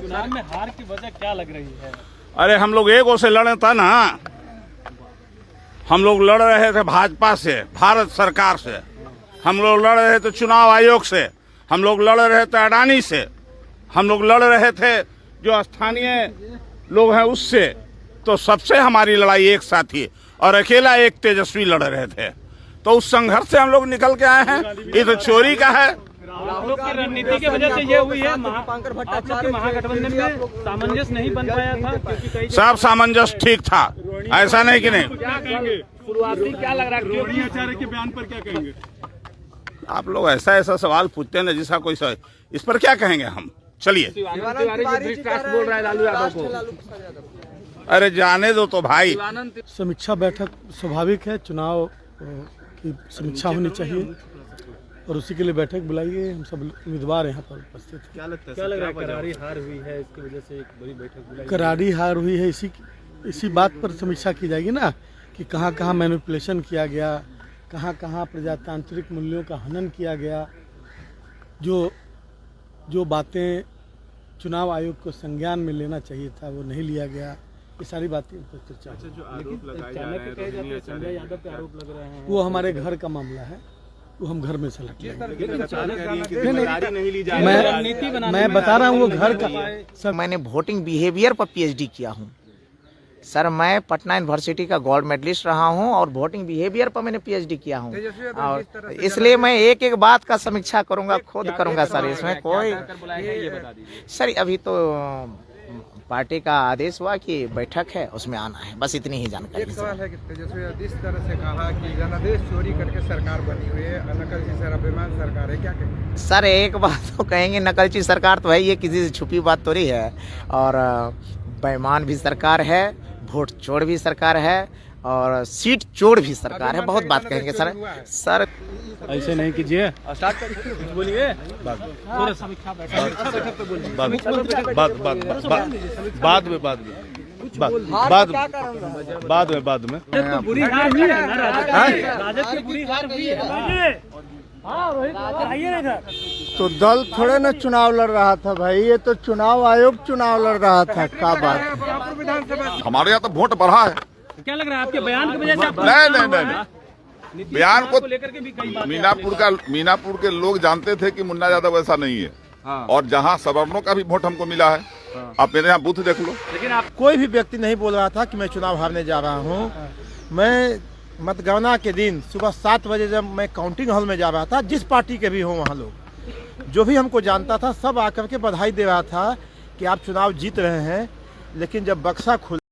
चुनाव में हार की वजह क्या लग रही है? अरे हम लोग एक ओर से लड़े था ना, हम लोग लड़ रहे थे भाजपा से, भारत सरकार से, हम लोग लड़ रहे थे चुनाव आयोग से, हम लोग लड़ रहे थे अडानी से, हम लोग लड़ रहे थे जो स्थानीय लोग हैं उससे। तो सबसे हमारी लड़ाई एक साथ ही, और अकेला एक तेजस्वी लड़ रहे थे। तो उस संघर्ष से हम लोग निकल के आए हैं। ये तो चोरी का है। आप लोग की रणनीति की वजह से ये हुई है। आप लोग के महागठबंधन में सामंजस्य नहीं बन पाया था, क्योंकि कई सब सामंजस्य ठीक था, ऐसा नहीं कि नहीं। क्या कहेंगे? शुरुआती क्या लग रहा है? रोहिणी आचार्य के बयान पर क्या कहेंगे? आप लोग ऐसा ऐसा सवाल पूछते हैं ना जिसका कोई सवाल, इस पर क्या कहेंगे हम? चलिए। बोल रहा है लालू यादव को। अरे जाने दो तो भाई। समीक्षा बैठक स्वाभाविक है, चुनाव की समीक्षा होनी चाहिए और उसी के लिए बैठक बुलाई है। हम सब उम्मीदवार यहाँ पर उपस्थित हैं। क्या लग रहा है? करारी हार हुई है, इसकी वजह से एक बड़ी बैठक बुलाई। करारी हार हुई है, इसी बात पर समीक्षा की जाएगी ना कि कहाँ कहाँ मैनिपुलेशन किया गया, कहाँ कहाँ प्रजातांत्रिक मूल्यों का हनन किया गया, जो बातें चुनाव आयोग को संज्ञान में लेना चाहिए था वो नहीं लिया गया। ये सारी बातें पर चर्चा। अच्छा, जो आरोप लगाए जा रहे हैं संजय यादव पे आरोप लग रहे हैं, वो हमारे घर का मामला है, वो हम घर में से लड़ लेंगे। मैं बता रहा हूँ वो घर का। सर मैंने वोटिंग बिहेवियर पर पीएचडी किया हूँ सर। मैं पटना यूनिवर्सिटी का गोल्ड मेडलिस्ट रहा हूँ और वोटिंग बिहेवियर पर मैंने पीएचडी किया हूँ, और इसलिए मैं एक एक बात का समीक्षा करूंगा, खुद करूंगा सर। इसमें कोई सर अभी तो पार्टी का आदेश हुआ कि बैठक है, उसमें आना है, बस इतनी ही जानकारी। एक सवाल है कि तेजस्वी जिस तरह से कहा कि जनादेश चोरी करके सरकार बनी हुई है, नकलची बेईमान सरकार है, क्या कहेंगे? सर एक बात तो कहेंगे, नकलची सरकार तो है, ये किसी से छुपी बात थोड़ी है। और बेईमान भी सरकार है, वोट चोर भी सरकार है, और सीट चोर भी सरकार है। बहुत बात कहेंगे सर। ऐसे नहीं कीजिए, बोलिए। बाद में तो बुरी हार हुई है ना, राजद की बुरी हार हुई है। तो दल थोड़े ना चुनाव लड़ रहा था भाई, ये तो चुनाव आयोग चुनाव लड़ रहा था। क्या बात? हमारे यहाँ तो वोट बढ़ा है। क्या लग रहा है आपके बयान की वजह से? नहीं, बयान को लेकर के भी कई बातें मीनापुर के लोग जानते थे कि मुन्ना यादव ऐसा नहीं है। और जहाँ सवर्णों का भी वोट हमको मिला है, आप मेरे यहाँ बूथ देख लो। लेकिन आप कोई भी व्यक्ति नहीं बोल रहा था कि मैं चुनाव हारने जा रहा हूँ। मैं मतगणना के दिन सुबह 7 बजे जब मैं काउंटिंग हॉल में जा रहा था, जिस पार्टी के भी हों वहाँ लोग जो भी हमको जानता था सब आकर के बधाई दे रहा था कि आप चुनाव जीत रहे हैं। लेकिन जब बक्सा खुल